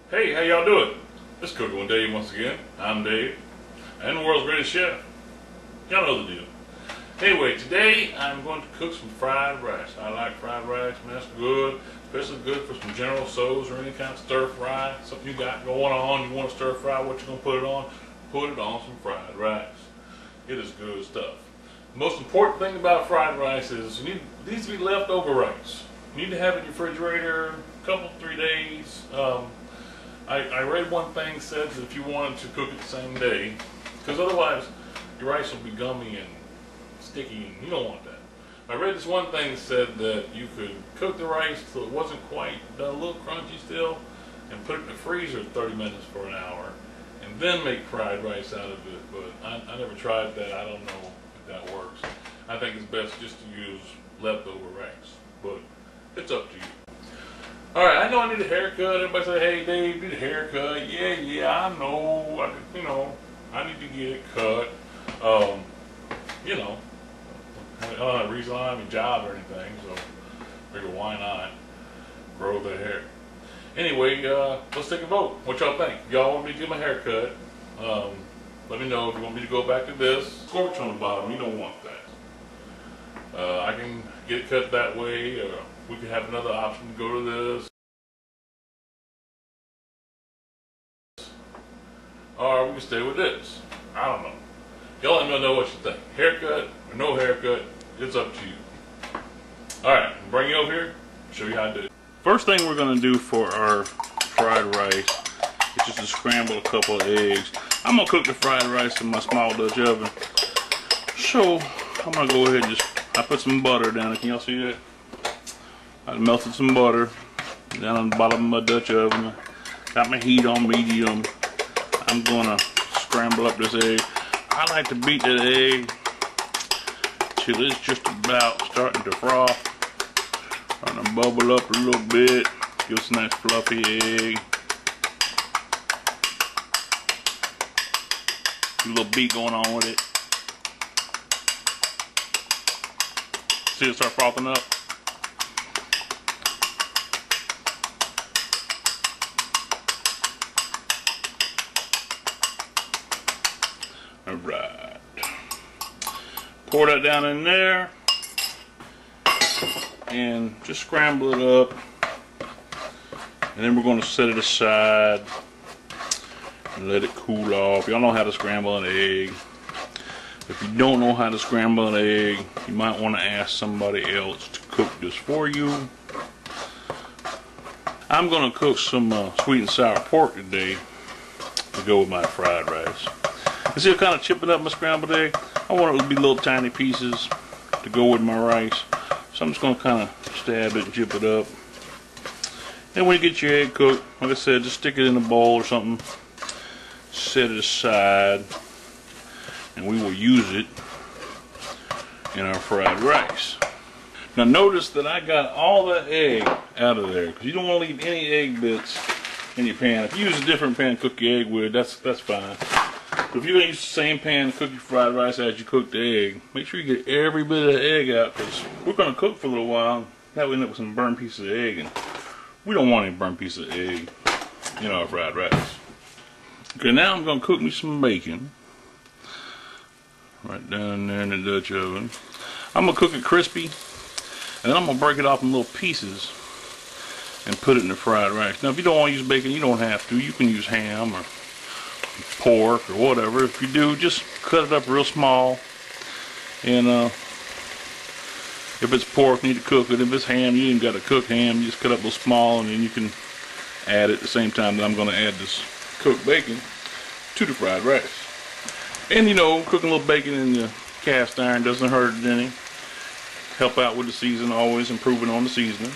Hey, how y'all doing? It's Cooking with Dave once again. I'm Dave, and the world's greatest chef. Y'all know the deal. Anyway, today I'm going to cook some fried rice. I like fried rice, man, that's good. Especially good for some General Tso's or any kind of stir fry. Something you got going on, you want to stir fry, what you going to put it on? Put it on some fried rice. It is good stuff. The most important thing about fried rice is it needs to be leftover rice. You need to have it in your refrigerator a couple, 3 days. I read one thing said that if you wanted to cook it the same day, because otherwise your rice will be gummy and sticky, and you don't want that. I read this one thing that said that you could cook the rice till it wasn't quite done, a little crunchy still, and put it in the freezer 30 minutes for an hour, and then make fried rice out of it. But I never tried that. I don't know if that works. I think it's best just to use leftover rice, but it's up to you. Alright, I know I need a haircut. Everybody say, hey Dave, need a haircut. Yeah, I know. I need to get it cut. I don't have a reason, I don't have a job or anything, so I figure why not grow the hair. Anyway, let's take a vote. What y'all think? Y'all want me to get my hair cut? Let me know if you want me to go back to this. Scorch on the bottom, you don't want that. I can get it cut that way, or we could have another option to go to this. Or we can stay with this. I don't know. Y'all let me know what you think. Haircut or no haircut, it's up to you. Alright, bring you over here, show you how to do it. First thing we're going to do for our fried rice is just to scramble a couple of eggs. I'm going to cook the fried rice in my small Dutch oven. So, I'm going to go ahead and I put some butter down there. Can y'all see that? I melted some butter down on the bottom of my Dutch oven. Got my heat on medium. I'm gonna scramble up this egg. I like to beat that egg till it's just about starting to froth. Starting to bubble up a little bit. Give us a nice fluffy egg. A little beat going on with it. See it start frothing up? Alright. Pour that down in there and just scramble it up. And then we're going to set it aside and let it cool off. Y'all know how to scramble an egg. If you don't know how to scramble an egg, you might want to ask somebody else to cook this for you. I'm going to cook some sweet and sour pork today to go with my fried rice. You see, I'm kind of chipping up my scrambled egg. I want it to be little tiny pieces to go with my rice. So I'm just going to kind of stab it and chip it up. And when you get your egg cooked, like I said, just stick it in a bowl or something. Set it aside. And we will use it in our fried rice. Now notice that I got all that egg out of there, because you don't want to leave any egg bits in your pan. If you use a different pan to cook your egg with, that's fine. But if you're going to use the same pan to cook your fried rice as you cook the egg, make sure you get every bit of the egg out, because we're going to cook for a little while. That way we end up with some burnt pieces of egg, and we don't want any burnt pieces of egg in our fried rice. Okay, now I'm going to cook me some bacon. Right down there in the Dutch oven. I'm going to cook it crispy, and then I'm going to break it off in little pieces and put it in the fried rice. Now if you don't want to use bacon, you don't have to. You can use ham or pork or whatever. If you do, just cut it up real small. And if it's pork, you need to cook it. If it's ham, you ain't got to cook ham. You just cut up real small, and then you can add it at the same time that I'm going to add this cooked bacon to the fried rice. And cooking a little bacon in the cast iron doesn't hurt it any. Help out with the seasoning, always improving on the seasoning.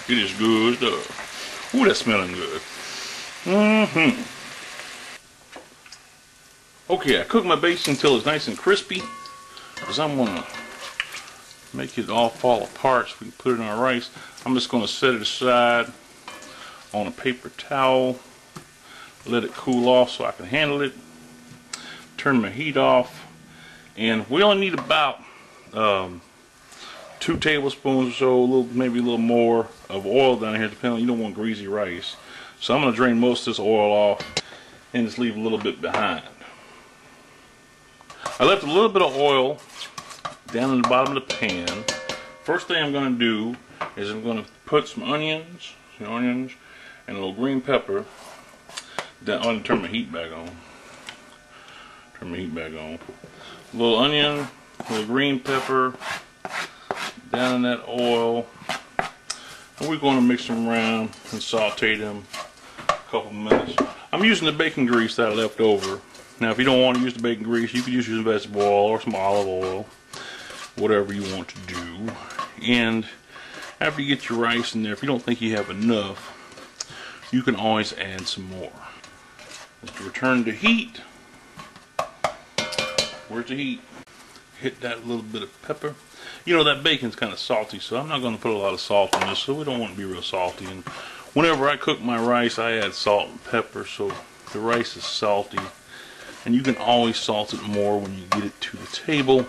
It is good stuff. Ooh, that's smelling good. Okay, I cook my bacon until it's nice and crispy, because I'm going to make it all fall apart so we can put it in our rice. I'm just going to set it aside on a paper towel, let it cool off so I can handle it. Turn my heat off, and we only need about 2 tablespoons or so, maybe a little more of oil down here, depending on, you don't want greasy rice. So I'm going to drain most of this oil off and just leave a little bit behind. I left a little bit of oil down in the bottom of the pan. First thing I'm going to do is I'm going to put some onions and a little green pepper. Down, I'm going to turn my heat back on. A little onion, a little green pepper, down in that oil. And we're going to mix them around and saute them a couple minutes. I'm using the bacon grease that I left over. Now, if you don't want to use the bacon grease, you could use some vegetable oil or some olive oil, whatever you want to do. And after you get your rice in there, if you don't think you have enough, you can always add some more. Let's return to heat. Where's the heat? Hit that little bit of pepper. You know, that bacon's kind of salty, so I'm not going to put a lot of salt in this, so we don't want to be real salty. And whenever I cook my rice, I add salt and pepper, so the rice is salty. And you can always salt it more when you get it to the table.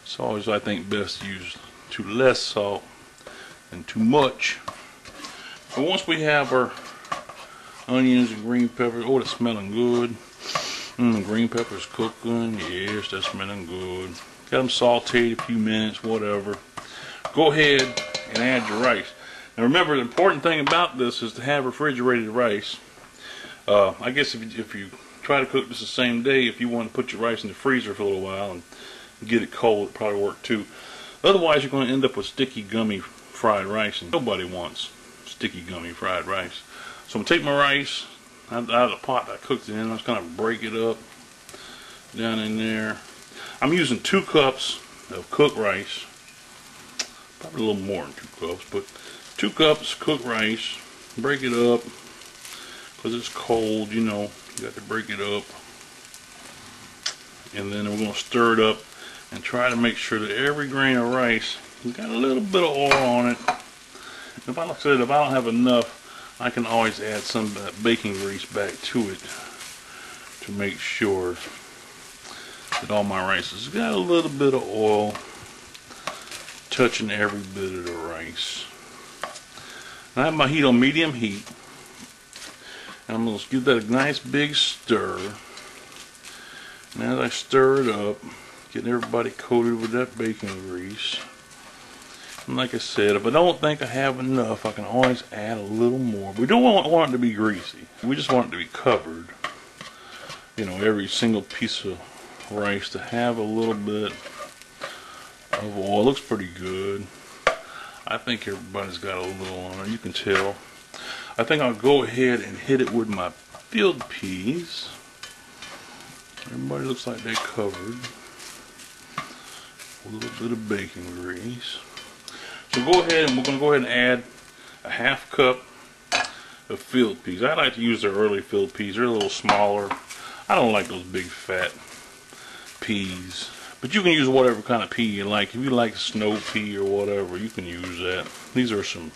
It's always, I think, best to use too less salt than too much. But once we have our onions and green pepper, oh, it's smelling good. Green pepper's cooking. Yes, that's smelling good. Got them sauteed a few minutes, whatever. Go ahead and add your rice. Now remember, the important thing about this is to have refrigerated rice. I guess if you try to cook this the same day, if you want to put your rice in the freezer for a little while and get it cold, it probably work too. Otherwise, you're going to end up with sticky, gummy fried rice, and nobody wants sticky, gummy fried rice. So I'm going to take my rice out of the pot that I cooked it in. I'm just going to break it up down in there. I'm using 2 cups of cooked rice. Probably a little more than 2 cups, but 2 cups cooked rice. Break it up because it's cold, you know. You got to break it up. And then we're going to stir it up and try to make sure that every grain of rice has got a little bit of oil on it. If I don't have enough, I can always add some of that bacon grease back to it to make sure that all my rice has got a little bit of oil touching every bit of the rice. I have my heat on medium heat, and I'm going to give that a nice big stir. And as I stir it up, getting everybody coated with that bacon grease. And like I said, if I don't think I have enough, I can always add a little more. We don't want it to be greasy. We just want it to be covered. You know, every single piece of rice to have a little bit of oil. Looks pretty good. I think everybody's got a little on it. You can tell. I think I'll go ahead and hit it with my field peas. Everybody looks like they're covered. A little bit of bacon grease. So go ahead, and we're going to go ahead and add a 1/2 cup of field peas. I like to use their early field peas. They're a little smaller. I don't like those big fat peas. But you can use whatever kind of pea you like. If you like snow pea or whatever, you can use that. These are some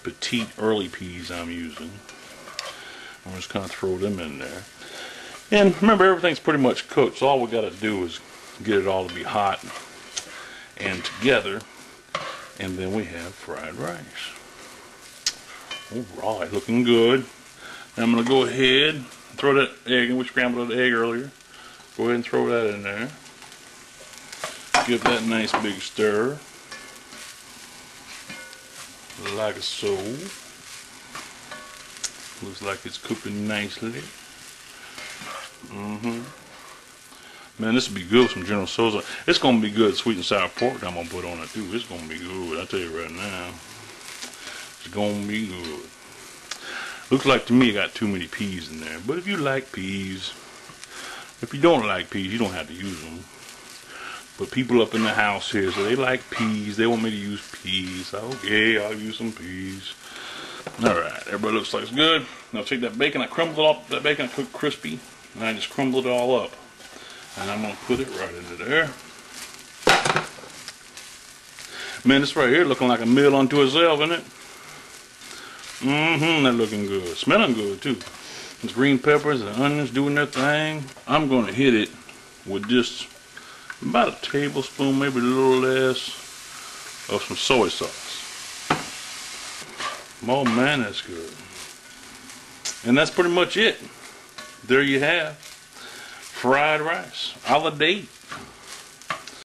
petite early peas I'm using. I'm just kind of throw them in there. And remember, everything's pretty much cooked, so all we got to do is get it all to be hot and together. And then we have fried rice. Alright, looking good. Now I'm going to go ahead and throw that egg in. We scrambled that egg earlier. Go ahead and throw that in there. Give that a nice big stir. Like so. Looks like it's cooking nicely. Man, this would be good with some General Tso's. It's going to be good sweet and sour pork I'm going to put on it too. It's going to be good. I'll tell you right now. It's going to be good. Looks like to me it got too many peas in there. But if you like peas, if you don't like peas, you don't have to use them. But people up in the house here, so they like peas. They want me to use peas. Okay, I'll use some peas. Alright, everybody looks like it's good. Now take that bacon, I crumbled it up, that bacon I cooked crispy, and I just crumbled it all up. And I'm going to put it right into there. Man, this right here looking like a meal unto itself, isn't it? They're looking good. Smelling good, too. These green peppers and onions doing their thing. I'm going to hit it with just about a tablespoon, maybe a little less, of some soy sauce. Oh man, that's good. And that's pretty much it. There you have fried rice a la date.